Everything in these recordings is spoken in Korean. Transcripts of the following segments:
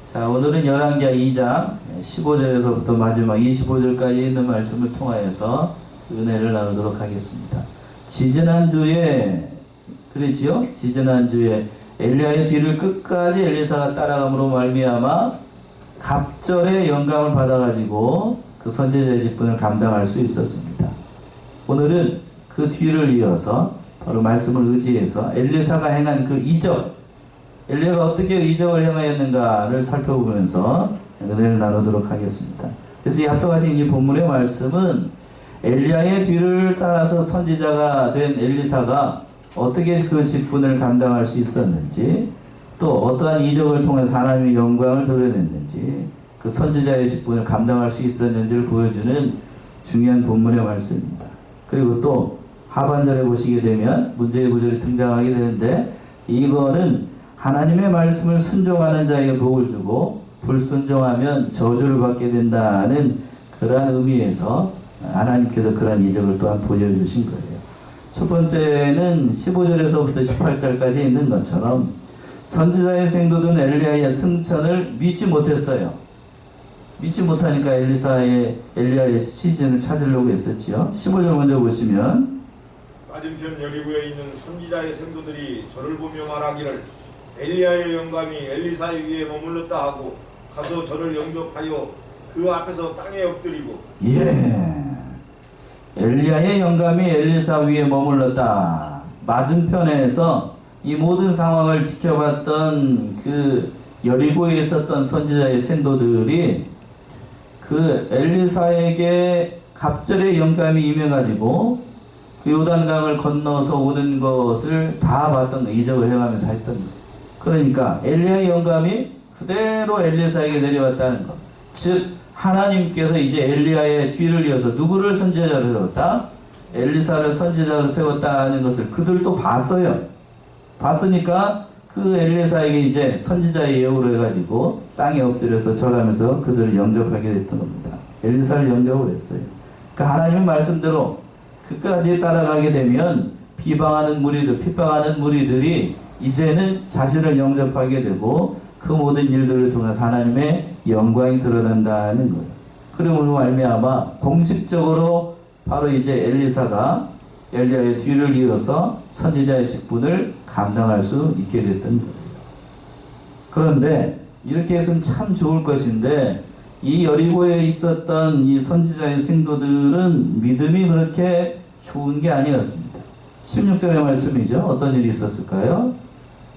자, 오늘은 열왕기하 2장 15절에서부터 마지막 25절까지 있는 말씀을 통하여서 은혜를 나누도록 하겠습니다. 지지난주에 그랬지요? 지지난주에 엘리야의 뒤를 끝까지 엘리사가 따라감으로 말미암아 갑절의 영감을 받아가지고 그 선지자의 직분을 감당할 수 있었습니다. 오늘은 그 뒤를 이어서 바로 말씀을 의지해서 엘리사가 행한 그 이적, 엘리야가 어떻게 이적을 행하였는가를 살펴보면서 은혜를 나누도록 하겠습니다. 그래서 이 합독하신 이 본문의 말씀은 엘리야의 뒤를 따라서 선지자가 된 엘리사가 어떻게 그 직분을 감당할 수 있었는지, 또 어떠한 이적을 통해서 하나님의 영광을 드러냈는지, 그 선지자의 직분을 감당할 수 있었는지를 보여주는 중요한 본문의 말씀입니다. 그리고 또 하반절에 보시게 되면 문제의 구절이 등장하게 되는데, 이거는 하나님의 말씀을 순종하는 자에게 복을 주고 불순종하면 저주를 받게 된다는 그러한 의미에서 하나님께서 그러한 이적을 또한 보여주신 거예요. 첫 번째는 15절에서부터 18절까지 있는 것처럼 선지자의 생도들은 엘리야의 승천을 믿지 못했어요. 믿지 못하니까 엘리야의 시즌을 찾으려고 했었지요. 15절 먼저 보시면, 맞은편 여리고에 있는 선지자의 생도들이 저를 보며 말하기를 엘리야의 영감이 엘리사 위에 머물렀다 하고 가서 저를 영접하여 그 앞에서 땅에 엎드리고. 엘리야의 영감이 엘리사 위에 머물렀다. 맞은편에서 이 모든 상황을 지켜봤던 그 여리고에 있었던 선지자의 생도들이 그 엘리사에게 갑절의 영감이 임해가지고 그 요단강을 건너서 오는 것을 다 봤던, 이적을 행하면서 했던 것. 그러니까 엘리야의 영감이 그대로 엘리사에게 내려왔다는 것. 즉 하나님께서 이제 엘리야의 뒤를 이어서 누구를 선지자로 세웠다? 엘리사를 선지자로 세웠다는 것을 그들도 봤어요. 봤으니까 그 엘리사에게 이제 선지자의 예우를 해가지고 땅에 엎드려서 절하면서 그들을 영접하게 됐던 겁니다. 엘리사를 영접을 했어요. 그러니까 하나님의 말씀대로 끝까지 따라가게 되면 비방하는 무리들이 이제는 자신을 영접하게 되고 그 모든 일들을 통해서 하나님의 영광이 드러난다는 거예요. 그러므로 말미암아 공식적으로 바로 이제 엘리사가 엘리야의 뒤를 이어서 선지자의 직분을 감당할 수 있게 됐던 거예요. 그런데 이렇게 해서는 참 좋을 것인데, 이 여리고에 있었던 이 선지자의 생도들은 믿음이 그렇게 좋은 게 아니었습니다. 16절의 말씀이죠. 어떤 일이 있었을까요?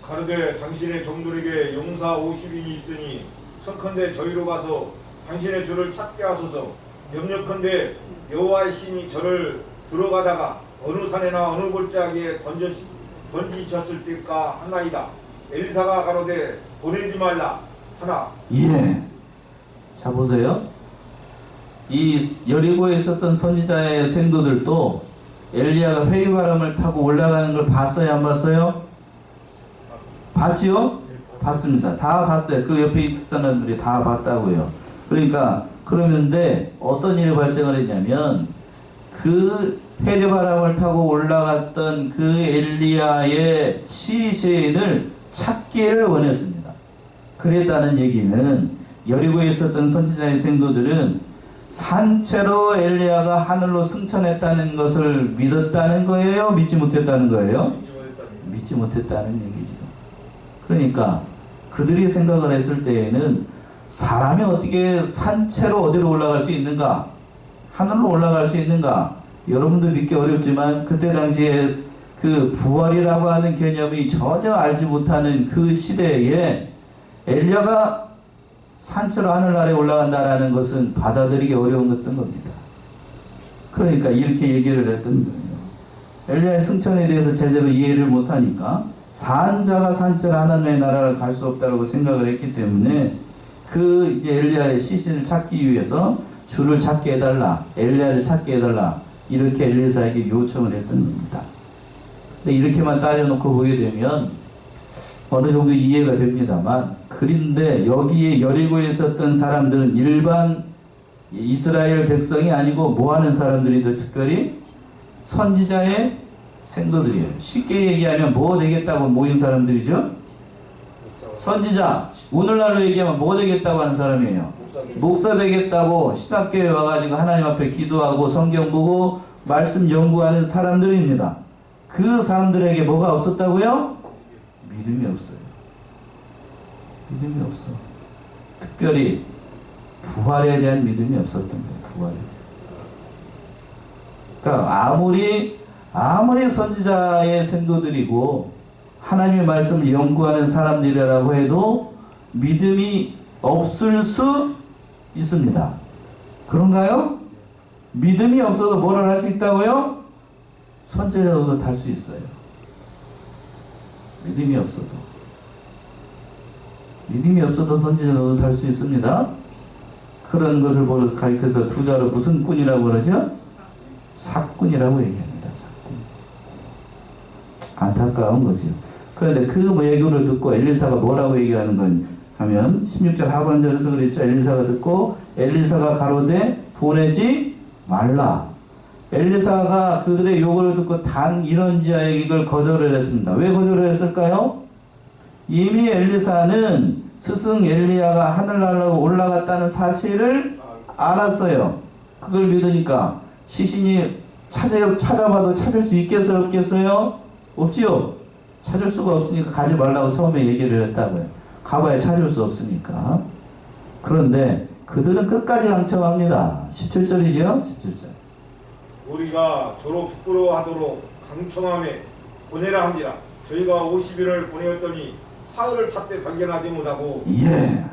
가로되 당신의 종들에게 용사 50인이 있으니 청컨대 저희로 가서 당신의 주를 찾게 하소서. 염려컨대 여호와의 신이 저를 들어가다가 어느 산에나 어느 골짜기에 던지셨을 때까 하나이다. 엘리사가 가로되 보내지 말라 하나. 자 보세요. 이 여리고에 있었던 선지자의 생도들도 엘리야가 회의바람을 타고 올라가는 걸 봤어요, 안 봤어요? 봤지요? 봤습니다. 다 봤어요. 그 옆에 있었던 사람들이 다 봤다고요. 그러니까 그러는데 어떤 일이 발생을 했냐면, 그 회의바람을 타고 올라갔던 그 엘리야의 시신을 찾기를 원했습니다. 그랬다는 얘기는 여리고에 있었던 선지자의 생도들은 산채로 엘리야가 하늘로 승천했다는 것을 믿었다는 거예요? 믿지 못했다는 거예요? 믿지 못했다는 얘기죠. 그러니까 그들이 생각을 했을 때에는 사람이 어떻게 산채로 어디로 올라갈 수 있는가? 하늘로 올라갈 수 있는가? 여러분도 믿기 어렵지만 그때 당시에 그 부활이라고 하는 개념이 전혀 알지 못하는 그 시대에 엘리야가 산채로 하늘나라에 올라간다라는 것은 받아들이기 어려운 것던 겁니다. 그러니까 이렇게 얘기를 했던 거예요. 엘리야의 승천에 대해서 제대로 이해를 못하니까 산자가 산채로 하나님의 나라를 갈 수 없다고 생각을 했기 때문에 그 이제 엘리야의 시신을 찾기 위해서 주를 찾게 해달라, 엘리야를 찾게 해달라, 이렇게 엘리사에게 요청을 했던 겁니다. 근데 이렇게만 따져놓고 보게 되면 어느 정도 이해가 됩니다만, 그런데 여기에 여리고에 있었던 사람들은 일반 이스라엘 백성이 아니고 뭐 하는 사람들이 더 특별히 선지자의 생도들이에요. 쉽게 얘기하면 뭐 되겠다고 모인 사람들이죠? 선지자. 오늘날로 얘기하면 뭐 되겠다고 하는 사람이에요? 목사 되겠다고 신학교에 와가지고 하나님 앞에 기도하고 성경 보고 말씀 연구하는 사람들입니다. 그 사람들에게 뭐가 없었다고요? 믿음이 없어요. 믿음이 없어. 특별히 부활에 대한 믿음이 없었던 거예요. 부활에. 그러니까 아무리 선지자의 생도들이고 하나님의 말씀을 연구하는 사람들이라고 해도 믿음이 없을 수 있습니다. 그런가요? 믿음이 없어도 뭐를 할 수 있다고요? 선지자도 달 수 있어요. 믿음이 없어도 선지자도 달 수 있습니다. 그런 것을 가리켜서 두 자로 무슨 꾼이라고 그러죠? 사꾼이라고 얘기합니다. 사꾼. 안타까운 거죠. 그런데 그 얘기를 듣고 엘리사가 뭐라고 얘기하는 건 하면 16절 하반절에서 그랬죠. 엘리사가 듣고 엘리사가 가로되 보내지 말라. 엘리사가 그들의 요구를 듣고 단 이런지하에 이걸 거절을 했습니다. 왜 거절을 했을까요? 이미 엘리사는 스승 엘리야가 하늘나라로 올라갔다는 사실을 알았어요. 그걸 믿으니까 시신이 찾아봐도 찾을 수 있겠어요? 없겠어요? 없지요? 찾을 수가 없으니까 가지 말라고 처음에 얘기를 했다고요. 가봐야 찾을 수 없으니까. 그런데 그들은 끝까지 강청합니다. 17절이죠? 17절. 우리가 저로 부끄러워하도록 강청함에 보내라 합니다. 저희가 50일을 보내었더니 사흘을 찾되 발견하지 못하고. 예.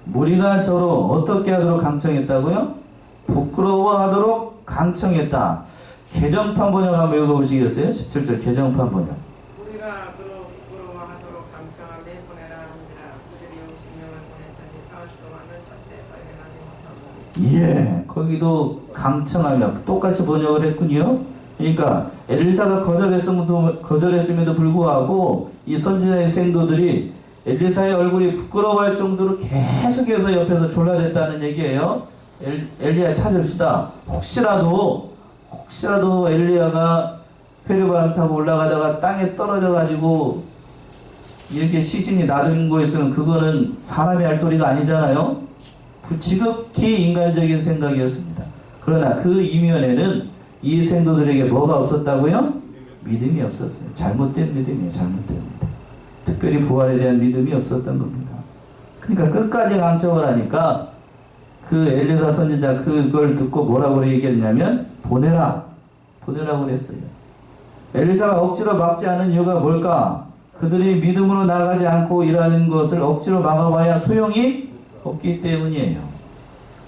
무리가 저로 어떻게 하도록 강청했다고요? 부끄러워하도록 강청했다. 개정판 번역 한번 읽어보시겠어요? 17절 개정판 번역. 우리가 그로 부끄러워하도록 강청함에 보내라 하느니라. 그들이 50명을 보냈더니 사흘 동안을 찾되 발견하지 못하고. 예, 거기도 강청하며 똑같이 번역을 했군요. 그러니까 엘리사가 거절했음에도 불구하고 이 선지자의 생도들이 엘리사의 얼굴이 부끄러워할 정도로 계속해서 옆에서 졸라댔다는 얘기예요. 엘리야 찾읍시다. 혹시라도 엘리야가 회류바람 타고 올라가다가 땅에 떨어져 가지고 이렇게 시신이 나든 거였으면 그거는 사람이 할 도리가 아니잖아요. 지극히 인간적인 생각이었습니다. 그러나 그 이면에는 이 생도들에게 뭐가 없었다고요? 믿음이 없었어요. 잘못된 믿음이에요. 잘못된 믿음. 특별히 부활에 대한 믿음이 없었던 겁니다. 그러니까 끝까지 강청을 하니까 그 엘리사 선지자 그걸 듣고 뭐라고 얘기했냐면 보내라고 그랬어요. 엘리사가 억지로 막지 않은 이유가 뭘까? 그들이 믿음으로 나가지 않고 일하는 것을 억지로 막아봐야 소용이 없기 때문이에요.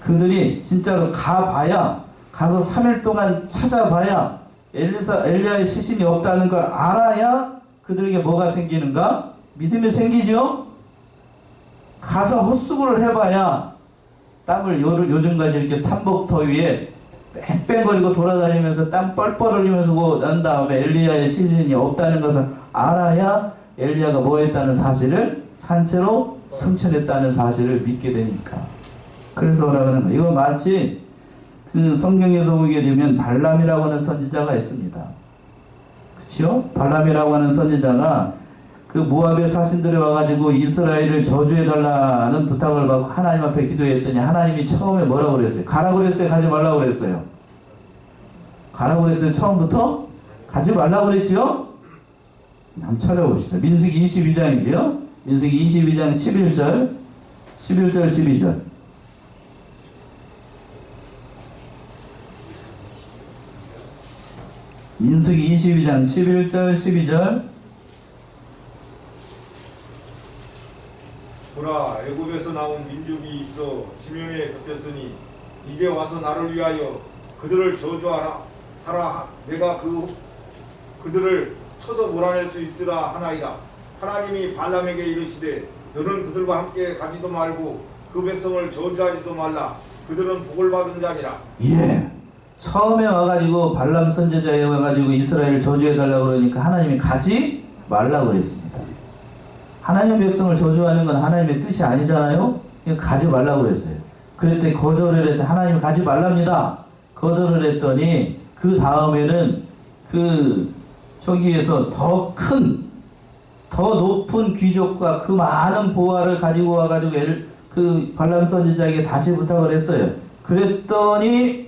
그들이 진짜로 가서 3일 동안 찾아봐야 엘리야의 시신이 없다는 걸 알아야 그들에게 뭐가 생기는가? 믿음이 생기죠? 가서 헛수고를 해봐야 땀을 요즘까지 이렇게 삼복더위에 뺑뺑거리고 돌아다니면서 땀 뻘뻘 흘리면서 난 다음에 엘리야의 시신이 없다는 것을 알아야 엘리야가 뭐 했다는 사실을 산채로 승천했다는 사실을 믿게 되니까. 그래서 뭐라 그러는 거예요. 이거 마치 그 성경에서 보게 되면 발람이라고 하는 선지자가 있습니다. 그치요? 발람이라고 하는 선지자가 그 모압의 사신들이 와가지고 이스라엘을 저주해달라는 부탁을 받고 하나님 앞에 기도했더니 하나님이 처음에 뭐라고 그랬어요? 가라고 그랬어요? 가지 말라고 그랬어요? 가라고 그랬어요? 처음부터? 가지 말라고 그랬지요? 한번 찾아봅시다. 민수기 22장이지요? 민수기 22장 11절 12절 민수기 22장 11절 12절 보라, 애굽에서 나온 민족이 있어 지명에 덮였으니 이제 와서 나를 위하여 그들을 저주하라 하라. 내가 그들을 쳐서 몰아낼 수 있으라 하나이다. 하나님이 발람에게 이르시되 너는 그들과 함께 가지도 말고 그 백성을 저주하지도 말라. 그들은 복을 받은 자니라. 예. 처음에 와가지고 발람 선지자에 와가지고 이스라엘을 저주해달라고 그러니까 하나님이 가지 말라고 그랬습니다. 하나님의 백성을 저주하는 건 하나님의 뜻이 아니잖아요. 가지 말라고 그랬어요. 그랬더니 거절을 했더니 하나님이 가지 말랍니다. 거절을 했더니 그 다음에는 저기에서 더 큰 더 높은 귀족과 그 많은 보화를 가지고 와가지고 그 발람 선지자에게 다시 부탁을 했어요. 그랬더니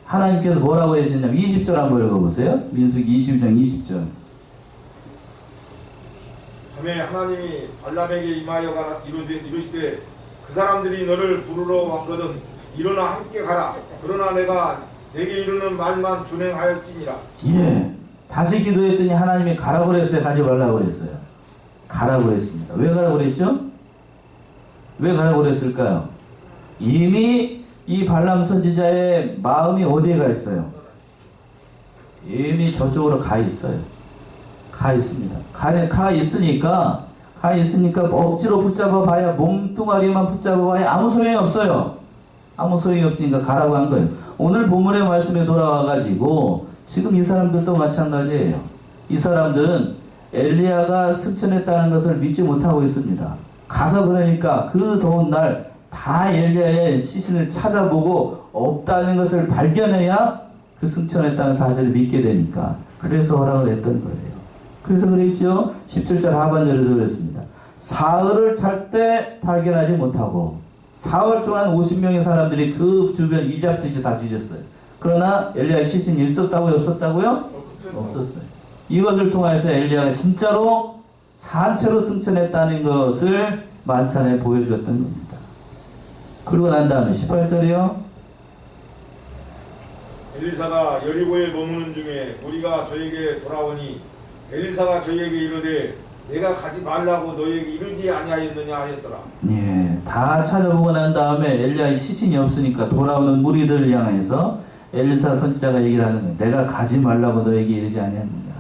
하나님께서 뭐라고 하셨냐면 20절 한번 읽어보세요. 민수기 22장 20절. 밤에 하나님이 발람에게 임하여 가라 이르시되 그 사람들이 너를 부르러 왔거든 일어나 함께 가라. 그러나 내가 내게 이르는 말만 준행하였지니라. 예. 다시 기도했더니 하나님이 가라고 그랬어요? 가지 말라고 그랬어요? 가라고 그랬습니다. 왜 가라고 그랬죠? 왜 가라고 그랬을까요? 이미 이 발람 선지자의 마음이 어디에 가 있어요? 이미 저쪽으로 가 있어요. 가 있습니다. 가 있으니까 억지로 붙잡아 봐야 몸뚱아리만 붙잡아 봐야 아무 소용이 없어요. 아무 소용이 없으니까 가라고 한 거예요. 오늘 본문의 말씀에 돌아와 가지고 지금 이 사람들도 마찬가지예요. 이 사람들은 엘리야가 승천했다는 것을 믿지 못하고 있습니다. 가서 그러니까 그 더운 날 다 엘리야의 시신을 찾아보고 없다는 것을 발견해야 그 승천했다는 사실을 믿게 되니까 그래서 허락을 했던 거예요. 그래서 그랬죠. 17절 하반절에서 그랬습니다. 사흘을 잘 때 발견하지 못하고 사흘 동안 50명의 사람들이 그 주변 이잡듯이 다 뒤졌어요. 그러나 엘리야의 시신이 있었다고요? 없었다고요? 없었어요. 이것을 통해서 엘리야가 진짜로 산채로 승천했다는 것을 만찬에 보여주었던 겁니다. 그리고 난 다음에 18절이요. 엘리사가 여리고에 머무는 중에 우리가 저에게 돌아오니 엘리사가 저에게 이르되 내가 가지 말라고 너에게 이르지 아니하였느냐 하였더라. 예, 다 찾아보고 난 다음에 엘리야의 시신이 없으니까 돌아오는 무리들을 향해서 엘리사 선지자가 얘기를 하는 거예요. 내가 가지 말라고 너에게 이르지 아니하느냐.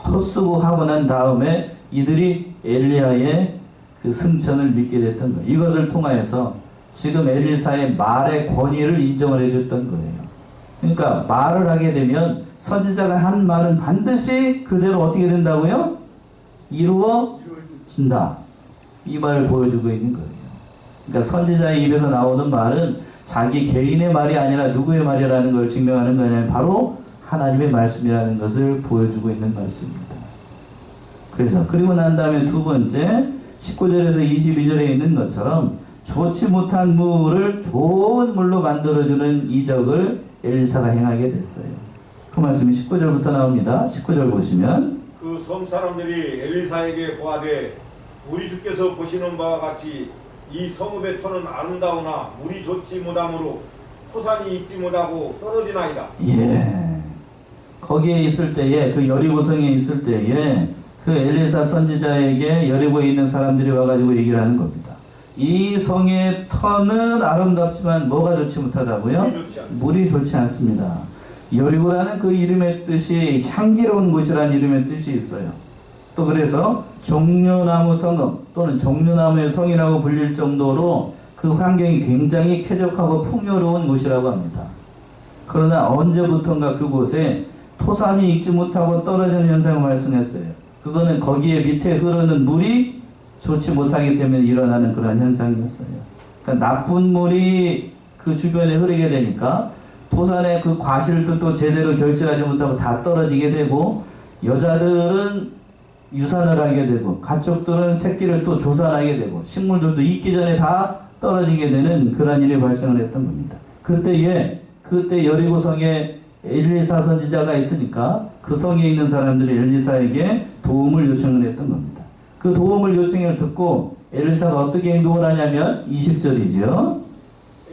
헛수고하고 난 다음에 이들이 엘리야의 그 승천을 믿게 됐던 거예요. 이것을 통하여서 지금 엘리사의 말의 권위를 인정을 해줬던 거예요. 그러니까 말을 하게 되면 선지자가 한 말은 반드시 그대로 어떻게 된다고요? 이루어진다. 이 말을 보여주고 있는 거예요. 그러니까 선지자의 입에서 나오는 말은 자기 개인의 말이 아니라 누구의 말이라는 걸 증명하는 거냐면 바로 하나님의 말씀이라는 것을 보여주고 있는 말씀입니다. 그래서 그리고 난 다음에 두 번째 19절에서 22절에 있는 것처럼 좋지 못한 물을 좋은 물로 만들어주는 이적을 엘리사가 행하게 됐어요. 그 말씀이 19절부터 나옵니다. 19절 보시면 그 섬 사람들이 엘리사에게 고하되 우리 주께서 보시는 바와 같이 이 성읍의 터는 아름다우나 물이 좋지 못하므로 토산이 있지 못하고 떨어지나이다. 예. 거기에 있을 때에 그 여리고성에 있을 때에 그 엘리사 선지자에게 여리고에 있는 사람들이 와가지고 얘기를 하는 겁니다. 이 성의 터는 아름답지만 뭐가 좋지 못하다고요? 물이 좋지 않습니다. 여리고라는 그 이름의 뜻이 향기로운 곳이라는 이름의 뜻이 있어요. 또 그래서 종려나무 성읍 또는 종려나무의 성이라고 불릴 정도로 그 환경이 굉장히 쾌적하고 풍요로운 곳이라고 합니다. 그러나 언제부턴가 그곳에 토산이 익지 못하고 떨어지는 현상을 말씀했어요. 그거는 거기에 밑에 흐르는 물이 좋지 못하기 때문에 일어나는 그런 현상이었어요. 그러니까 나쁜 물이 그 주변에 흐르게 되니까 토산의 그 과실들도 제대로 결실하지 못하고 다 떨어지게 되고 여자들은 유산을 하게 되고 가축들은 새끼를 또 조산하게 되고 식물들도 익기 전에 다 떨어지게 되는 그런 일이 발생을 했던 겁니다. 그때 여리고성에 엘리사 선지자가 있으니까 그 성에 있는 사람들이 엘리사에게 도움을 요청을 했던 겁니다. 그 도움을 요청을 듣고 엘리사가 어떻게 행동을 하냐면 20절이죠.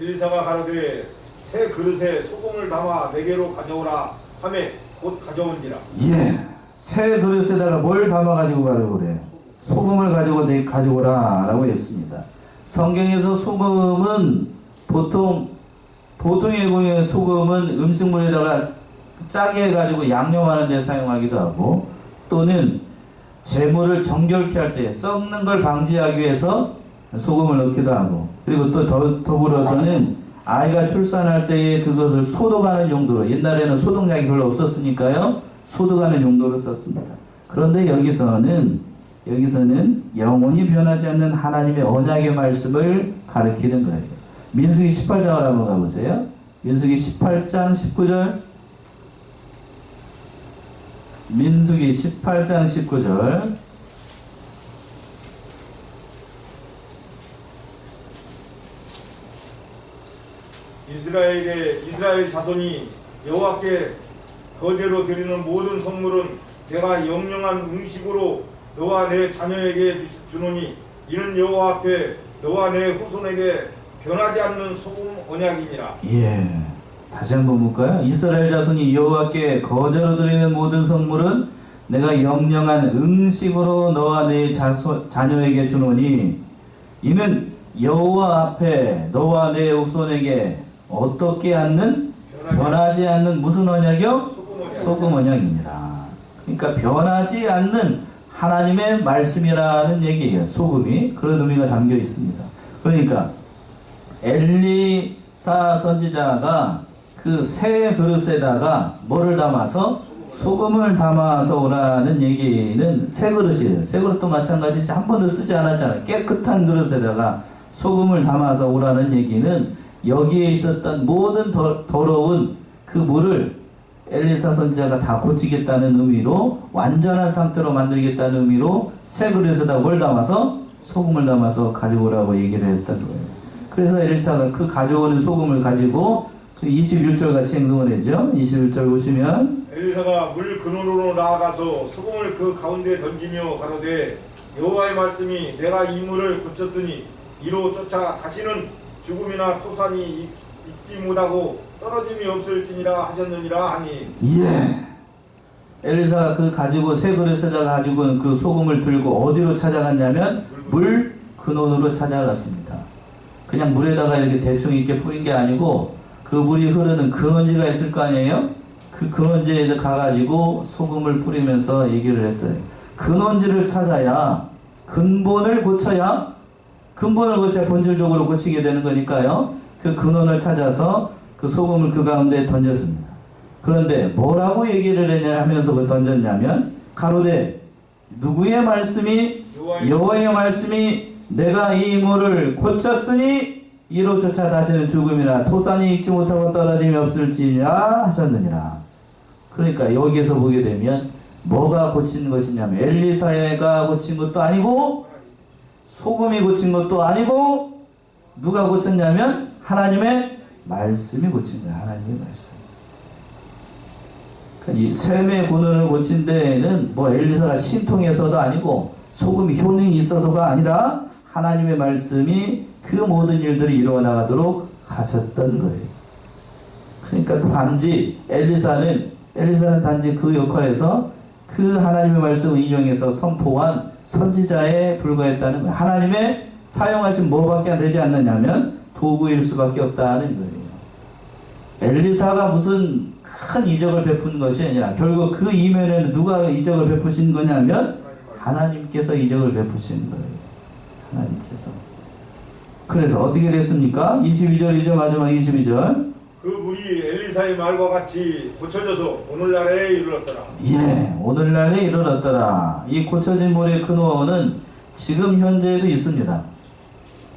엘리사가 가로되 새 그릇에 소금을 담아 내게로 가져오라 하매 곧 가져온지라. 예, 새 그릇에다가 뭘 담아가지고 가라고 그래? 소금을 가져오라 라고 했습니다. 성경에서 소금은 보통의 소금은 음식물에다가 짜게 해가지고 양념하는 데 사용하기도 하고 또는 재물을 정결케 할 때 썩는 걸 방지하기 위해서 소금을 넣기도 하고 그리고 또 더불어서는 아이가 출산할 때에 그것을 소독하는 용도로 옛날에는 소독약이 별로 없었으니까요. 소독하는 용도로 썼습니다. 그런데 여기서는 영원히 변하지 않는 하나님의 언약의 말씀을 가리키는 거예요. 민수기 18장을 한번 가보세요. 민수기 18장 19절 민수기 18장 19절. 이스라엘 자손이 여호와께 거제로 드리는 모든 성물은 내가 영영한 음식으로 너와 내 자녀에게 주노니 이는 여호와 앞에 너와 내 후손에게 변하지 않는 소금 언약이니라. 예. 다시 한번 볼까요? 이스라엘 자손이 여호와께 거제로 드리는 모든 성물은 내가 영영한 음식으로 너와 내 자녀에게 주노니 이는 여호와 앞에 너와 내 후손에게 어떻게 않는 변하지 않는 무슨 언약이요? 소금 언약이니라. 그러니까 변하지 않는 하나님의 말씀이라는 얘기예요. 소금이 그런 의미가 담겨 있습니다. 그러니까 엘리사 선지자가 그 새 그릇에다가 뭐를 담아서 소금을 담아서 오라는 얘기는 새 그릇이에요. 새 그릇도 마찬가지지 한 번도 쓰지 않았잖아요. 깨끗한 그릇에다가 소금을 담아서 오라는 얘기는 여기에 있었던 모든 더러운 그 물을 엘리사 선지자가 다 고치겠다는 의미로 완전한 상태로 만들겠다는 의미로 새 그릇에다 뭘 담아서 소금을 담아서 가져오라고 얘기를 했던 거예요. 그래서 엘리사가 그 가져오는 소금을 가지고 그 21절 같이 행동을 했죠. 21절 보시면 엘리사가 물 근원으로 나아가서 소금을 그 가운데 던지며 가로되 여호와의 말씀이 내가 이 물을 고쳤으니 이로 쫓아 다시는 죽음이나 토산이 있지 못하고 떨어짐이 없을지니라 하셨느니라 하니. 예. 엘리사가 그 가지고 새 그릇에다가 가지고 그 소금을 들고 어디로 찾아갔냐면 물 근원으로 찾아갔습니다. 그냥 물에다가 이렇게 대충 이렇게 뿌린 게 아니고 그 물이 흐르는 근원지가 있을 거 아니에요? 그 근원지에 가가지고 소금을 뿌리면서 얘기를 했더니 근원지를 찾아야 근본을 고쳐야 본질적으로 고치게 되는 거니까요. 그 근원을 찾아서 그 소금을 그 가운데 던졌습니다. 그런데 뭐라고 얘기를 했냐 하면서 그걸 던졌냐면 가로되 누구의 말씀이 여호와의 말씀이 내가 이 물을 고쳤으니 이로 쫓아 다시는 죽음이나 토산이 익지 못하고 떨어짐이 없을지니라 하셨느니라. 그러니까 여기에서 보게 되면 뭐가 고친 것이냐면 엘리사가 고친 것도 아니고 소금이 고친 것도 아니고 누가 고쳤냐면 하나님의 말씀이 고친 거야. 하나님의 말씀. 그러니까 이 샘의 근원을 고친 데에는 뭐 엘리사가 신통해서도 아니고 소금이 효능이 있어서가 아니라 하나님의 말씀이 그 모든 일들이 일어나가도록 하셨던 거예요. 그러니까 단지 엘리사는 단지 그 역할에서 그 하나님의 말씀을 인용해서 선포한 선지자에 불과했다는 거예요. 하나님의 사용하신 뭐밖에 되지 않느냐면 도구일 수밖에 없다는 거예요. 엘리사가 무슨 큰 이적을 베푼 것이 아니라 결국 그 이면에는 누가 이적을 베푸신 거냐면 하나님께서 이적을 베푸신 거예요. 하나님께서. 그래서 어떻게 됐습니까? 22절이죠. 마지막 22절. 그 물이 엘리사의 말과 같이 고쳐져서 오늘날에 이르렀더라. 예, 오늘날에 이르렀더라. 이 고쳐진 물의 근원은 지금 현재에도 있습니다.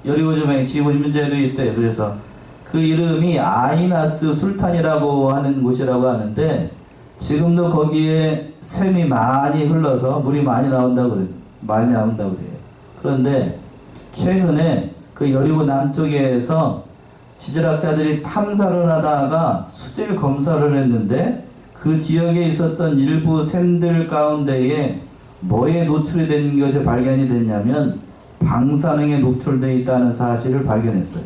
여리고 지방에 지금 현재에도 있대요. 그래서 그 이름이 아이나스 술탄이라고 하는 곳이라고 하는데 지금도 거기에 샘이 많이 흘러서 물이 많이 나온다고 그래요. 그런데 최근에 그 여리고 남쪽에서 지질학자들이 탐사를 하다가 수질 검사를 했는데 그 지역에 있었던 일부 샘들 가운데에 뭐에 노출이 된 것이 발견이 됐냐면 방사능에 노출되어 있다는 사실을 발견했어요.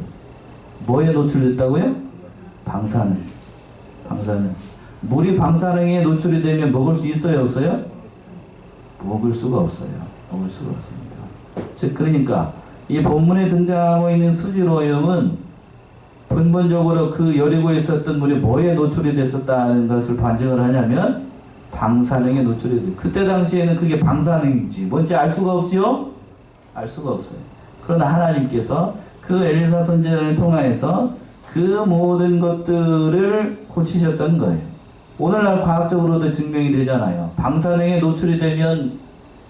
뭐에 노출됐다고요? 방사능. 물이 방사능에 노출이 되면 먹을 수 있어요, 없어요? 먹을 수가 없습니다. 즉 그러니까 이 본문에 등장하고 있는 수질오염은 근본적으로 그 여리고에 있었던 물이 뭐에 노출이 됐었다는 것을 반증을 하냐면 방사능에 노출이 돼. 그때 당시에는 그게 방사능인지 뭔지 알 수가 없지요? 알 수가 없어요. 그러나 하나님께서 그 엘리사 선지자를 통하여서 그 모든 것들을 고치셨던 거예요. 오늘날 과학적으로도 증명이 되잖아요. 방사능에 노출이 되면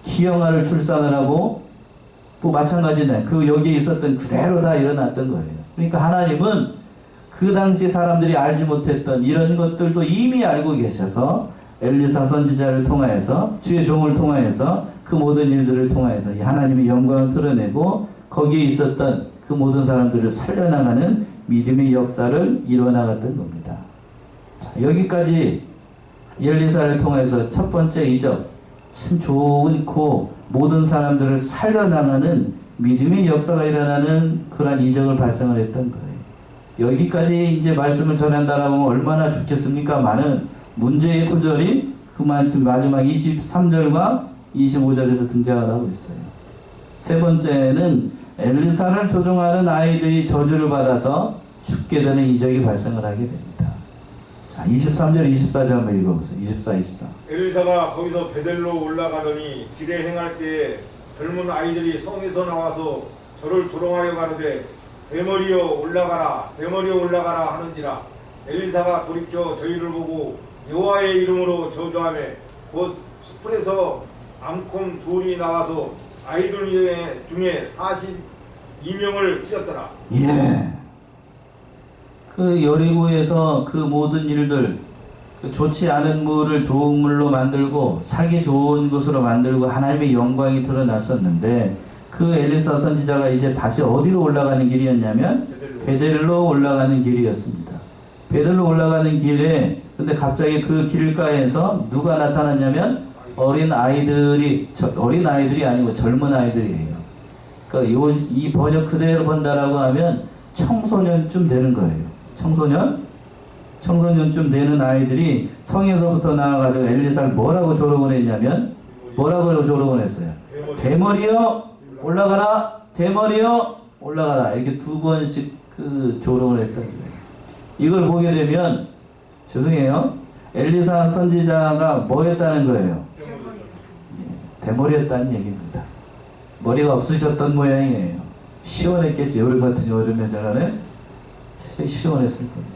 기형아를 출산을 하고 또 마찬가지네. 그 여기에 있었던 그대로 다 일어났던 거예요. 그러니까 하나님은 그 당시 사람들이 알지 못했던 이런 것들도 이미 알고 계셔서 엘리사 선지자를 통하여서 주의 종을 통하여서 그 모든 일들을 통하여서 이 하나님의 영광을 드러내고 거기에 있었던 그 모든 사람들을 살려나가는 믿음의 역사를 이뤄나갔던 겁니다. 자, 여기까지 엘리사를 통해서 첫 번째 이적, 참 좋고 모든 사람들을 살려나가는 믿음의 역사가 일어나는 그러한 이적을 발생을 했던 거예요. 여기까지 이제 말씀을 전한다라고 하면 얼마나 좋겠습니까? 많은 문제의 구절이 그 말씀 마지막 23절과 25절에서 등장을 하고 있어요. 세 번째는 엘리사를 조종하는 아이들이 저주를 받아서 죽게 되는 이적이 발생을 하게 됩니다. 자, 23절, 24절 한번 읽어보세요. 24, 24. 엘리사가 거기서 베델로 올라가더니 길에 행할 때에 젊은 아이들이 성에서 나와서 저를 조롱하여 가로되 대머리여 올라가라 대머리여 올라가라 하는지라. 엘리사가 돌이켜 저희를 보고 여호와의 이름으로 저주하며 곧 숲에서 암콤 둘이 나와서 아이들 중에 42명을 찢었더라. 예. 그 여리고에서 그 모든 일들, 그 좋지 않은 물을 좋은 물로 만들고 살기 좋은 곳으로 만들고 하나님의 영광이 드러났었는데 그 엘리사 선지자가 이제 다시 어디로 올라가는 길이었냐면 베델로 올라가는 길이었습니다. 베델로 올라가는 길에 근데 갑자기 그 길가에서 누가 나타났냐면 어린 아이들이 아니고 젊은 아이들이에요. 그러니까 이 번역 그대로 본다라고 하면 청소년쯤 되는 거예요. 청소년쯤 되는 아이들이 성에서부터 나와가지고 엘리사를 뭐라고 조롱을 했냐면 뭐라고 조롱을 했어요. 대머리여 올라가라, 대머리여 올라가라. 이렇게 두 번씩 그 조롱을 했던 거예요. 이걸 보게 되면 죄송해요. 엘리사 선지자가 뭐 했다는 거예요? 대머리였다는 얘기입니다. 머리가 없으셨던 모양이에요. 시원했겠지. 여름 같은 여름에 저는 시원했을 겁니다.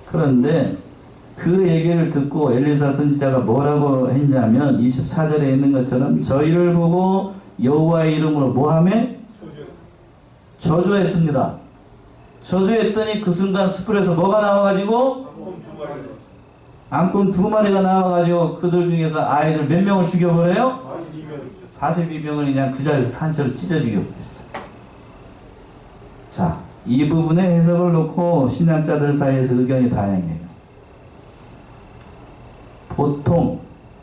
그런데 그 얘기를 듣고 엘리사 선지자가 뭐라고 했냐면 24절에 있는 것처럼 저희를 보고 여호와의 이름으로 뭐하매? 저주했습니다. 저주했더니 그 순간 숲에서 뭐가 나와가지고 암곰 두 마리가 나와가지고 그들 중에서 아이들 몇 명을 죽여버려요? 42명을 그냥 그 자리에서 산채로 찢어 죽여버렸어요. 자, 이 부분의 해석을 놓고 신학자들 사이에서 의견이 다양해요.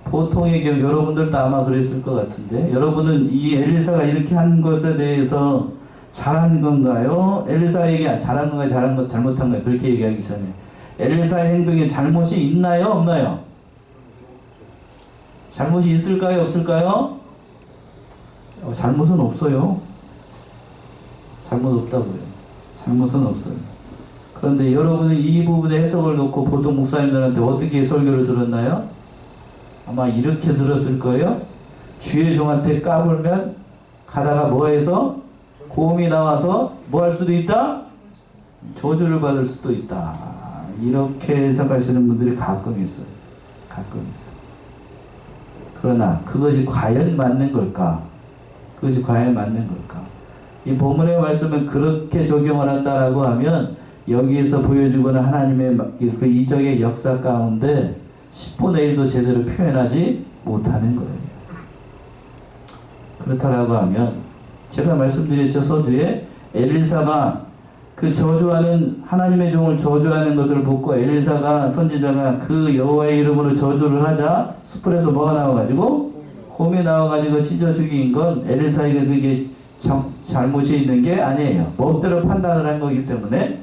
보통의 경우 여러분들도 아마 그랬을 것 같은데 여러분은 이 엘리사가 이렇게 한 것에 대해서 잘한 건가요? 엘리사에게 잘한 건가요? 잘못한 건가요? 그렇게 얘기하기 전에 엘리사의 행동에 잘못이 있나요? 없나요? 잘못이 있을까요? 없을까요? 잘못은 없어요. 잘못 없다고요. 잘못은 없어요. 그런데 여러분은 이 부분의 해석을 놓고 보통 목사님들한테 어떻게 설교를 들었나요? 아마 이렇게 들었을 거예요. 주의 종한테 까불면 가다가 뭐해서 고음이 나와서 뭐 할 수도 있다? 저주를 받을 수도 있다. 이렇게 해석하시는 분들이 가끔 있어요. 그러나 그것이 과연 맞는 걸까? 이 본문의 말씀은 그렇게 적용을 한다라고 하면 여기에서 보여주고는 하나님의 그 이적의 역사 가운데 10분의 1도 제대로 표현하지 못하는 거예요. 그렇다라고 하면 제가 말씀드렸죠. 서두에 엘리사가 그 저주하는 하나님의 종을 저주하는 것을 보고 엘리사가 선지자가 그 여호와의 이름으로 저주를 하자 숲에서 뭐가 나와가지고 곰이 나와가지고 찢어 죽인 건 엘리사에게 그게 잘못이 있는 게 아니에요. 법대로 판단을 한 거기 때문에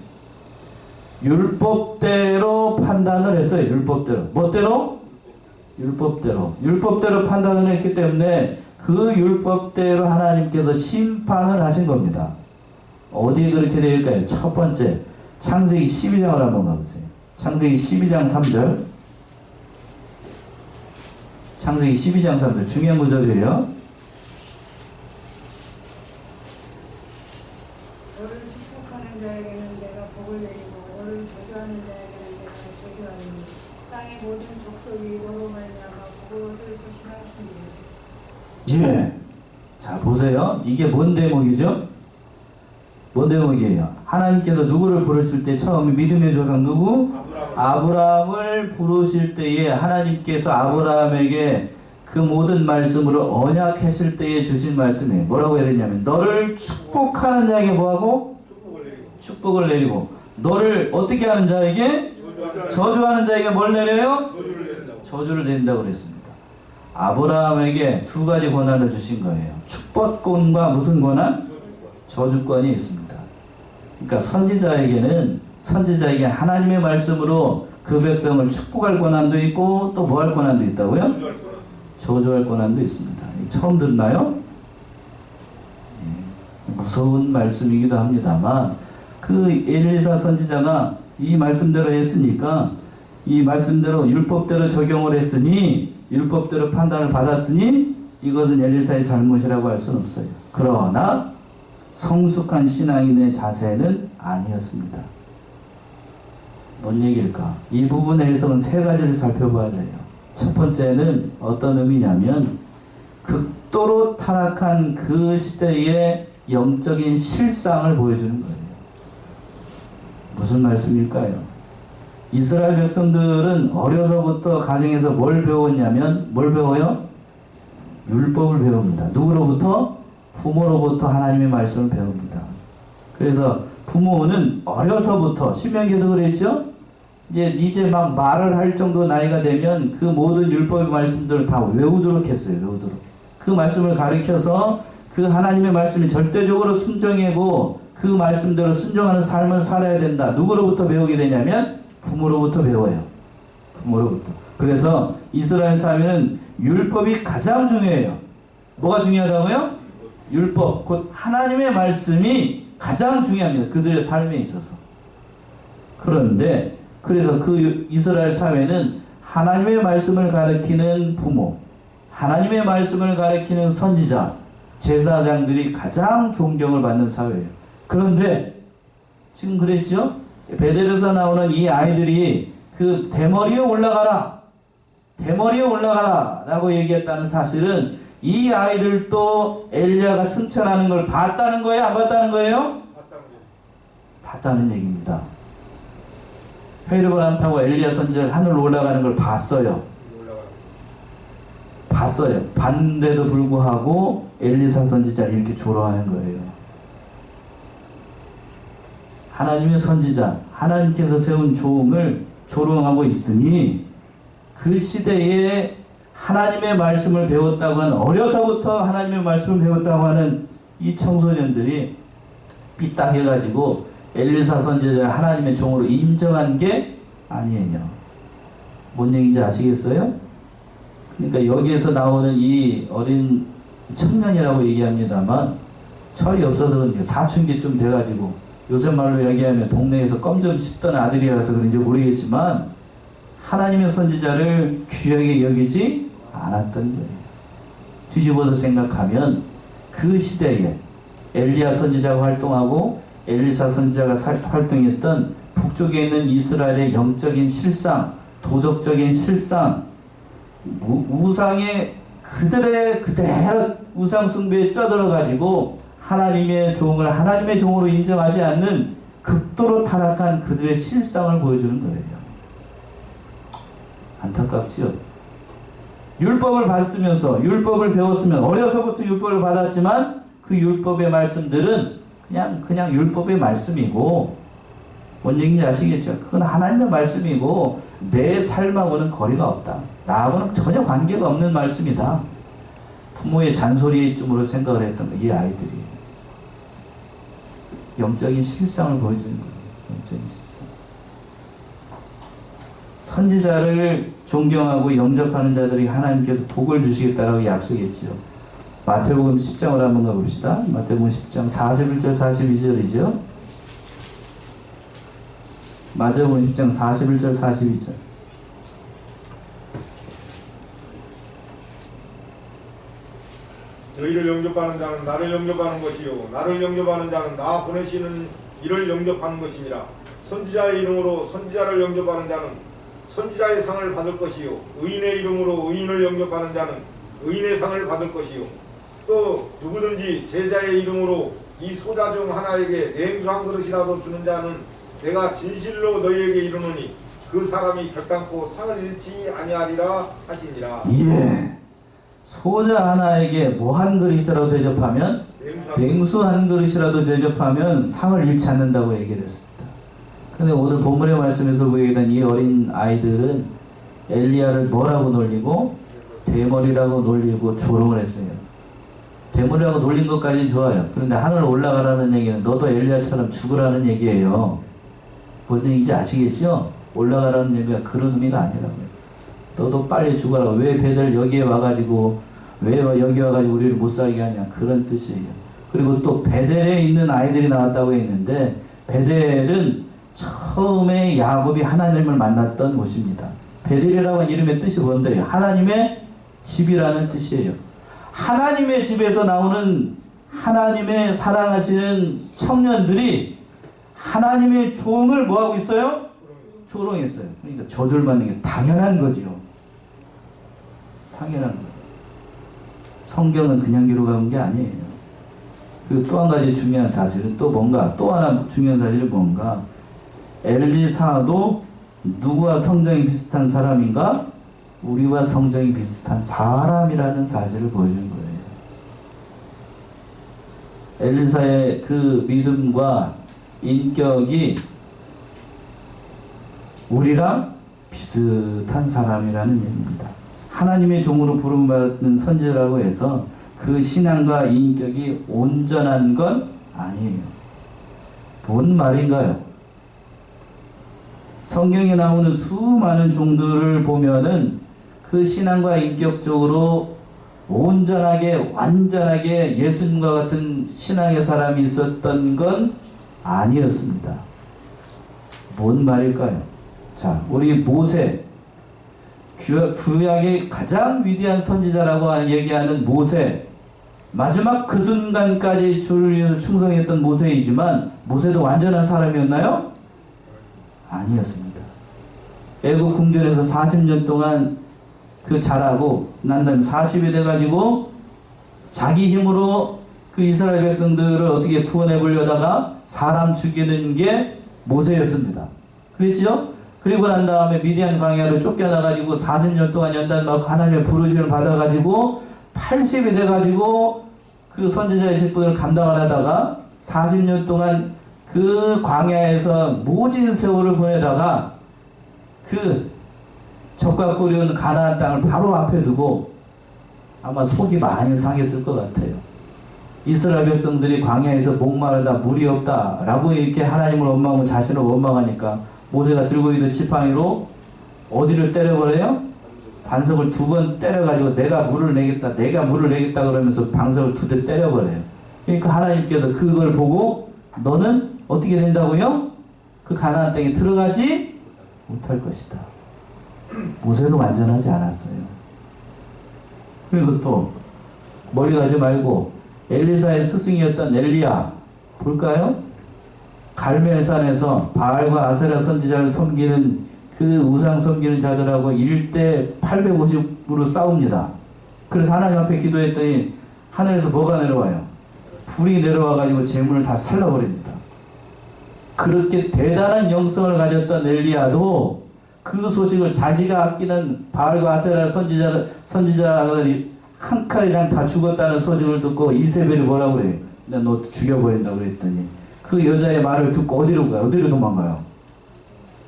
율법대로 판단을 했어요. 율법대로. 율법대로 판단을 했기 때문에 그 율법대로 하나님께서 심판을 하신 겁니다. 어디에 그렇게 될까요? 첫 번째 창세기 12장을 한번 가보세요. 창세기 12장 3절. 창세기 12장 3절 중요한 구절이에요. 너를 축복하는 자에게는 내가 복을 내리고 너를 저주하는 자에게는 내가 저주하리니 땅의 모든 족속이 너로 말미암아 복을 얻을 것이라 하시니. 예. 자 보세요. 이게 뭔 대목이죠? 뭔 대목이에요? 하나님께서 누구를 부르실 때 처음에 믿음의 조상 누구? 아브라함을 부르실 때에 하나님께서 아브라함에게 그 모든 말씀으로 언약했을 때에 주신 말씀이에요. 뭐라고 했냐면 너를 축복하는 자에게 뭐하고? 축복을 내리고 축복을 내리고 너를 어떻게 하는 자에게? 저주하는 자에게 뭘 내려요? 저주를 내린다고. 저주를 내린다고 그랬습니다. 아브라함에게 두 가지 권한을 주신 거예요. 축복권과 무슨 권한? 저주권이 있습니다. 그러니까 선지자에게 하나님의 말씀으로 그 백성을 축복할 권한도 있고 또 뭐 할 권한도 있다고요? 저주할 거라. 저주할 권한도 있습니다. 처음 듣나요? 무서운 말씀이기도 합니다만 그 엘리사 선지자가 이 말씀대로 했으니까 이 말씀대로 율법대로 적용을 했으니 율법대로 판단을 받았으니 이것은 엘리사의 잘못이라고 할 수는 없어요. 그러나 성숙한 신앙인의 자세는 아니었습니다. 뭔 얘기일까? 이 부분의 해석은 세 가지를 살펴봐야 돼요. 첫 번째는 어떤 의미냐면 극도로 타락한 그 시대의 영적인 실상을 보여주는 거예요. 무슨 말씀일까요? 이스라엘 백성들은 어려서부터 가정에서 뭘 배웠냐면 뭘 배워요? 율법을 배웁니다. 누구로부터? 부모로부터 하나님의 말씀을 배웁니다. 그래서 부모는 어려서부터 신명기에서 그랬죠? 이제 막 말을 할 정도 나이가 되면 그 모든 율법의 말씀들을 다 외우도록 했어요. 외우도록. 그 말씀을 가르쳐서 그 하나님의 말씀이 절대적으로 순종이고 그 말씀대로 순종하는 삶을 살아야 된다. 누구로부터 배우게 되냐면 부모로부터 배워요. 부모로부터. 그래서 이스라엘 사회는 율법이 가장 중요해요. 뭐가 중요하다고요? 율법, 곧 하나님의 말씀이 가장 중요합니다. 그들의 삶에 있어서. 그런데 그래서 그 이스라엘 사회는 하나님의 말씀을 가르치는 부모, 하나님의 말씀을 가르치는 선지자, 제사장들이 가장 존경을 받는 사회예요. 그런데 지금 그랬죠? 베델에서 나오는 이 아이들이 그 대머리에 올라가라, 대머리에 올라가라 라고 얘기했다는 사실은 이 아이들도 엘리야가 승천하는 걸 봤다는 거예요? 안 봤다는 거예요? 봤다는 얘기입니다. 헤르바람 타고 엘리야 선지자가 하늘로 올라가는 걸 봤어요. 봤어요. 봤는데도 불구하고 엘리사 선지자를 이렇게 조롱하는 거예요. 하나님의 선지자, 하나님께서 세운 종을 조롱하고 있으니 그 시대에 하나님의 말씀을 배웠다고 하는, 어려서부터 하나님의 말씀을 배웠다고 하는 이 청소년들이 삐딱해가지고 엘리사 선지자를 하나님의 종으로 인정한 게 아니에요. 뭔 얘기인지 아시겠어요? 그러니까 여기에서 나오는 이 어린 청년이라고 얘기합니다만 철이 없어서 그런지 사춘기쯤 돼가지고 요새 말로 얘기하면 동네에서 껌 좀 씹던 아들이라서 그런지 모르겠지만 하나님의 선지자를 귀하게 여기지 않았던 거예요. 뒤집어서 생각하면 그 시대에 엘리야 선지자가 활동하고 엘리사 선지자가 활동했던 북쪽에 있는 이스라엘의 영적인 실상, 도덕적인 실상, 우상의 그대로 우상 숭배에 쩌들어가지고 하나님의 종을 하나님의 종으로 인정하지 않는 극도로 타락한 그들의 실상을 보여주는 거예요. 안타깝지요. 율법을 받으면서 율법을 배웠으면 어려서부터 율법을 받았지만 그 율법의 말씀들은 그냥 율법의 말씀이고 뭔 얘기인지 아시겠죠? 그건 하나님의 말씀이고 내 삶하고는 거리가 없다. 나하고는 전혀 관계가 없는 말씀이다. 부모의 잔소리쯤으로 생각을 했던 거예요. 이 아이들이. 영적인 실상을 보여주는 거예요. 영적인 실상. 선지자를 존경하고 영접하는 자들이 하나님께서 복을 주시겠다라고 약속했지요. 마태복음 10장을 한번 가봅시다. 마태복음 10장 41절 42절이죠. 마태복음 10장 41절 42절. 너희를 영접하는 자는 나를 영접하는 것이요 나를 영접하는 자는 나 보내시는 이를 영접하는 것이니라. 선지자의 이름으로 선지자를 영접하는 자는 선지자의 상을 받을 것이요 의인의 이름으로 의인을 영접하는 자는 의인의 상을 받을 것이요 또 누구든지 제자의 이름으로 이 소자 중 하나에게 냉수 한 그릇이라도 주는 자는 내가 진실로 너희에게 이르노니 그 사람이 결단코 상을 잃지 아니하리라 하시니라. 예. 소자 하나에게 뭐 한 그릇이라도 대접하면, 냉수 한 그릇이라도 대접하면 상을 잃지 않는다고 얘기를 했습니다. 근데 오늘 본문의 말씀에서 보게 된 이 어린 아이들은 엘리야를 뭐라고 놀리고 대머리라고 놀리고 조롱을 했어요. 대머리라고 놀린 것까지는 좋아요. 그런데 하늘 올라가라는 얘기는 너도 엘리야처럼 죽으라는 얘기예요. 뭔 얘기인지 아시겠죠? 올라가라는 얘기가 그런 의미가 아니라고요. 너도 빨리 죽어라. 왜 배들 여기에 와가지고 왜 여기 와가지고 우리를 못 살게 하냐, 그런 뜻이에요. 그리고 또 베델에 있는 아이들이 나왔다고 했는데, 베델은 처음에 야곱이 하나님을 만났던 곳입니다. 베델이라고 하는 이름의 뜻이 뭔데요? 하나님의 집이라는 뜻이에요. 하나님의 집에서 나오는 하나님의 사랑하시는 청년들이 하나님의 종을 뭐하고 있어요? 조롱했어요. 그러니까 저주를 받는 게 당연한 거지요. 당연한 거예요. 성경은 그냥 기록한 게 아니에요. 그리고 또 한 가지 중요한 사실은 또 뭔가, 또 하나 중요한 사실은 뭔가, 엘리사도 누구와 성정이 비슷한 사람인가? 우리와 성정이 비슷한 사람이라는 사실을 보여준 거예요. 엘리사의 그 믿음과 인격이 우리랑 비슷한 사람이라는 얘기입니다. 하나님의 종으로 부름받은 선지자라고 해서 그 신앙과 인격이 온전한 건 아니에요. 뭔 말인가요? 성경에 나오는 수많은 종들을 보면은 그 신앙과 인격적으로 온전하게 완전하게 예수님과 같은 신앙의 사람이 있었던 건 아니었습니다. 뭔 말일까요? 자, 우리 모세, 구약의 가장 위대한 선지자라고 얘기하는 모세, 마지막 그 순간까지 주를 위해서 충성했던 모세이지만 모세도 완전한 사람이었나요? 아니었습니다. 애국 궁전에서 40년 동안 그 자라고 난 다음에 40이 돼가지고 자기 힘으로 그 이스라엘 백성들을 어떻게 구원해 보려다가 사람 죽이는 게 모세였습니다. 그랬죠? 그리고 난 다음에 미디안 광야로 쫓겨나가지고 40년 동안 연단받고 하나님의 부르심을 받아가지고 80이 돼가지고 그 선지자의 직분을 감당을 하다가 40년 동안 그 광야에서 모진 세월을 보내다가 그 적과 꿀이온 가나안 땅을 바로 앞에 두고 아마 속이 많이 상했을 것 같아요. 이스라엘 백성들이 광야에서 목마르다 물이 없다 라고 이렇게 하나님을 원망하고 자신을 원망하니까 모세가 들고 있는 지팡이로 어디를 때려버려요? 반석을 2번 때려가지고 내가 물을 내겠다 그러면서 반석을 2대 때려버려요. 그러니까 하나님께서 그걸 보고 너는 어떻게 된다고요? 그 가나안 땅에 들어가지 못할 것이다. 모세도 완전하지 않았어요. 그리고 또 멀리 가지 말고 엘리사의 스승이었던 엘리야 볼까요? 갈멜산에서 바알과 아세라 선지자를 섬기는 그 우상 섬기는 자들하고 1대 850으로 싸웁니다. 그래서 하나님 앞에 기도했더니 하늘에서 뭐가 내려와요? 불이 내려와가지고 재물을 다 살라버립니다. 그렇게 대단한 영성을 가졌던 엘리야도 그 소식을 자기가 아끼는 바알과 아세라 선지자들이 한 칼에 그냥 다 죽었다는 소식을 듣고 이세벨이 뭐라고 그래? 너 죽여버린다고 그랬더니 그 여자의 말을 듣고 어디로 가요? 어디로 도망가요?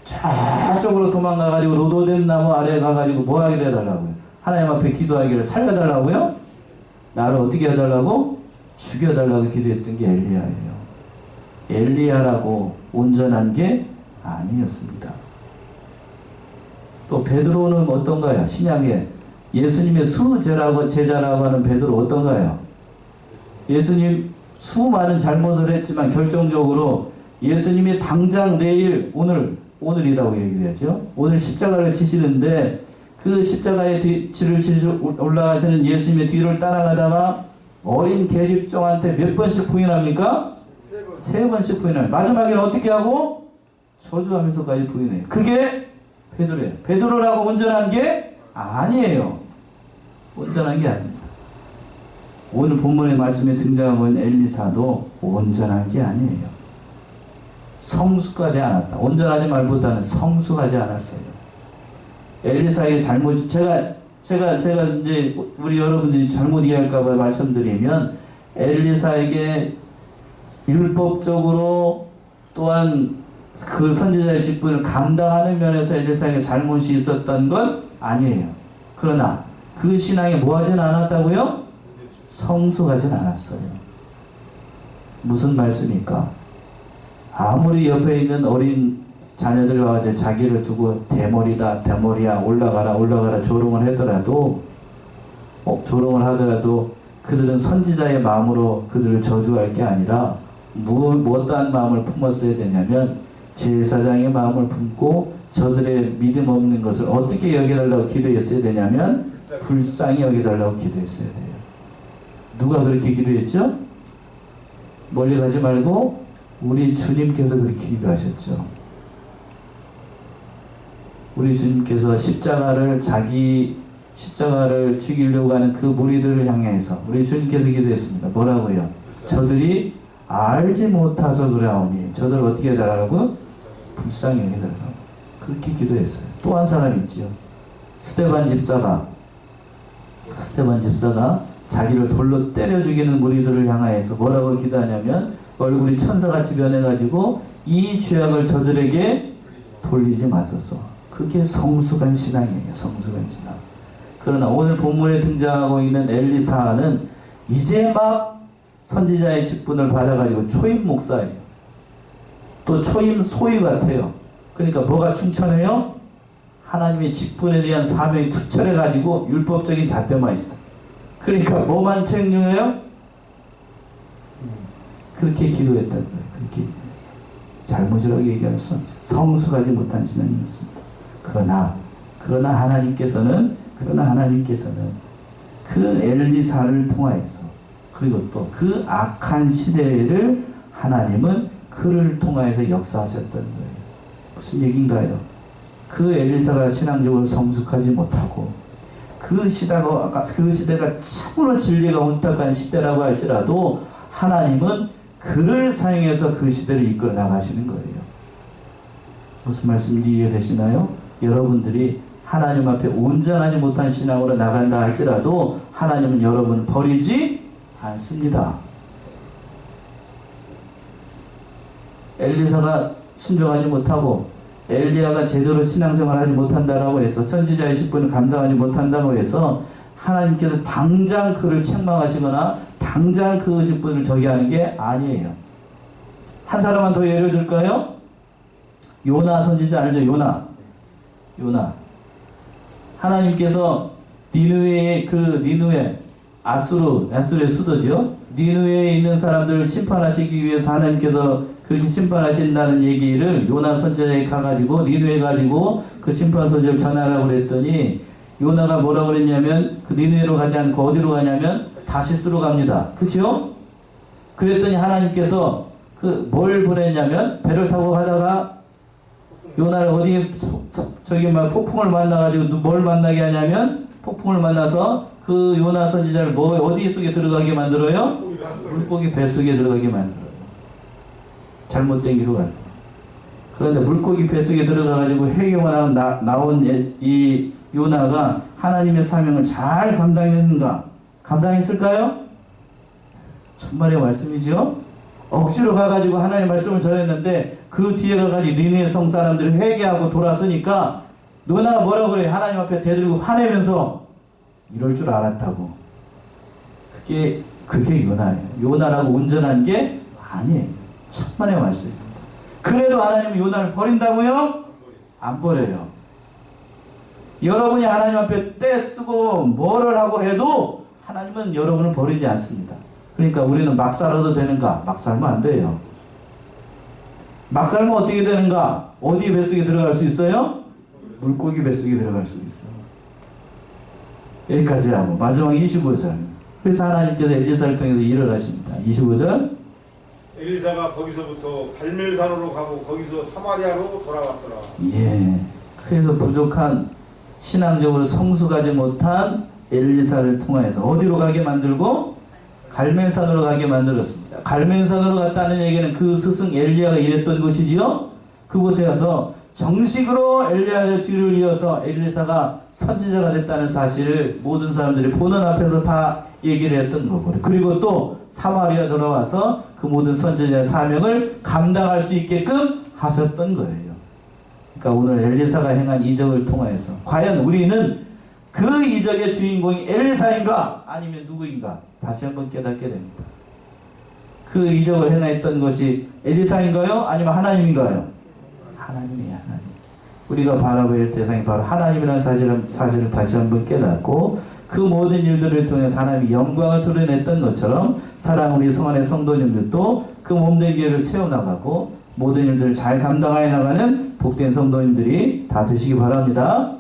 저쪽으로 도망가가지고 로도뎀 나무 아래에 가가지고 뭐 하기를 해달라고요? 하나님 앞에 기도하기를 살려달라고요? 나를 어떻게 해달라고? 죽여달라고 기도했던 게 엘리야예요. 엘리야라고 온전한 게 아니었습니다. 또 베드로는 어떤가요? 신약에 예수님의 제자라고 하는 베드로 어떤가요? 예수님 수많은 잘못을 했지만 결정적으로 예수님이 당장 내일 오늘이라고 얘기하죠. 오늘 십자가를 지시는데 그 십자가의 뒤를 올라가시는 예수님의 뒤를 따라가다가 어린 계집종한테 몇 번씩 부인합니까? 3번씩 부인합니다. 마지막에는 어떻게 하고? 저주하면서까지 부인해요. 그게 베드로예요. 베드로라고 온전한 게 아니에요. 온전한 게 아닙니다. 오늘 본문의 말씀에 등장한 엘리사도 온전한 게 아니에요. 성숙하지 않았다. 온전하지 말보다는 성숙하지 않았어요. 엘리사의 잘못이 제가 이제 우리 여러분들이 잘못 이해할까봐 말씀드리면 엘리사에게 율법적으로 또한 그 선지자의 직분을 감당하는 면에서 엘리사에게 잘못이 있었던 건 아니에요. 그러나 그 신앙이 뭐하진 않았다고요? 성숙하진 않았어요. 무슨 말씀입니까? 아무리 옆에 있는 어린 자녀들이 와서 자기를 두고 대머리다 대머리야 올라가라 조롱을 하더라도 그들은 선지자의 마음으로 그들을 저주할 게 아니라 어떠한 마음을 품었어야 되냐면 제사장의 마음을 품고 저들의 믿음 없는 것을 어떻게 여겨달라고 기도했어야 되냐면 불쌍히 여겨달라고 기도했어야 돼요. 누가 그렇게 기도했죠? 멀리 가지 말고 우리 주님께서 그렇게 기도하셨죠. 우리 주님께서 십자가를 죽이려고 하는 그 무리들을 향해서 우리 주님께서 기도했습니다. 뭐라고요? 저들이 알지 못해서 그러하오니 저들을 어떻게 해달라고? 불쌍히 해달라고. 그렇게 기도했어요. 또 한 사람이 있지요. 스데반 집사가 자기를 돌로 때려 죽이는 무리들을 향하여서 뭐라고 기도하냐면 얼굴이 천사같이 변해가지고 이 죄악을 저들에게 돌리지 마소서. 그게 성숙한 신앙이에요. 성숙한 신앙. 그러나 오늘 본문에 등장하고 있는 엘리사는 이제 막 선지자의 직분을 받아가지고 초임 목사예요. 또 초임 소위 같아요. 그러니까 뭐가 충천해요? 하나님의 직분에 대한 사명이 투철해가지고 율법적인 잣대만 있어. 그러니까 뭐만 책령해요? 그렇게 기도했다는 거예요. 그렇게 기도했어. 잘못이라고 얘기할 수 없죠. 성숙하지 못한 신앙이었습니다. 그러나 하나님께서는 그 엘리사를 통하여서 그리고 또 그 악한 시대를 하나님은 그를 통하여서 역사하셨던 거예요. 무슨 얘기인가요? 그 엘리사가 신앙적으로 성숙하지 못하고 그 시대가 참으로 진리가 혼탁한 시대라고 할지라도 하나님은 그를 사용해서 그 시대를 이끌어 나가시는 거예요. 무슨 말씀인지 이해되시나요? 여러분들이 하나님 앞에 온전하지 못한 신앙으로 나간다 할지라도 하나님은 여러분을 버리지 않습니다. 엘리사가 순종하지 못하고 엘리야가 제대로 신앙생활을 하지 못한다라고 해서 선지자의 직분을 감당하지 못한다고 해서 하나님께서 당장 그를 책망하시거나 당장 그 직분을 저기하는 게 아니에요. 한 사람만 더 예를 들까요? 요나 선지자 알죠? 요나. 하나님께서 니느웨의 아수르의 수도죠. 니느웨에 있는 사람들을 심판하시기 위해서 하나님께서 그렇게 심판하신다는 얘기를 요나 선지자에 가가지고 니느웨 가지고 그 심판 소식을 전하라고 그랬더니 요나가 뭐라고 그랬냐면 그 니느웨로 가지 않고 어디로 가냐면 다시스로 갑니다. 그렇죠? 그랬더니 하나님께서 뭘 보냈냐면 배를 타고 가다가 요나를 어디에 폭풍을 만나가지고 뭘 만나게 하냐면 폭풍을 만나서 그 요나 선지자를 어디 속에 들어가게 만들어요? 물고기 뱃속에 들어가게 만들어요. 잘못된 길로 갔다. 그런데 물고기 뱃속에 들어가가지고 해경을 나온 이 요나가 하나님의 사명을 잘 감당했는가? 감당했을까요? 천만의 말씀이죠. 억지로 가가지고 하나님의 말씀을 전했는데 그 뒤에 가가지고 니느웨 성 사람들이 회개하고 돌아서니까 요나가 뭐라고 그래? 하나님 앞에 대들고 화내면서 이럴 줄 알았다고. 그게 요나예요. 요나라고 온전한 게 아니에요. 천만의 말씀입니다. 그래도 하나님은 요나를 버린다고요? 안 버려요. 여러분이 하나님 앞에 떼쓰고 뭐를 하고 해도 하나님은 여러분을 버리지 않습니다. 그러니까 우리는 막 살아도 되는가? 막 살면 안 돼요. 막 살면 어떻게 되는가? 어디 뱃속에 들어갈 수 있어요? 물고기 뱃속에 들어갈 수 있어요. 여기까지 하고 마지막 25절. 그래서 하나님께서 엘리사를 통해서 일을 하십니다. 25절. 엘리사가 거기서부터 갈멜산으로 가고 거기서 사마리아로 돌아왔더라. 예. 그래서 부족한 신앙적으로 성숙하지 못한 엘리사를 통하여서 어디로 가게 만들고? 갈멜산으로 가게 만들었습니다. 갈멜산으로 갔다는 얘기는 그 스승 엘리야가 일했던 곳이지요. 그곳에 가서 정식으로 엘리야의 뒤를 이어서 엘리사가 선지자가 됐다는 사실을 모든 사람들이 보는 앞에서 다 얘기를 했던 거고, 그리고 또 사마리아 돌아와서 그 모든 선지자의 사명을 감당할 수 있게끔 하셨던 거예요. 그러니까 오늘 엘리사가 행한 이적을 통하여서 과연 우리는 그 이적의 주인공이 엘리사인가 아니면 누구인가 다시 한번 깨닫게 됩니다. 그 이적을 행했던 것이 엘리사인가요? 아니면 하나님인가요? 하나님이에요. 하나님. 우리가 바라봐야 할 대상이 바로 하나님이라는 사실을 다시 한번 깨닫고 그 모든 일들을 통해서 하나님이 영광을 드러냈던 것처럼 사랑하는 우리 성안의 성도님들도 그 몸된 길을 세워나가고 모든 일들을 잘 감당하여 나가는 복된 성도님들이 다 되시기 바랍니다.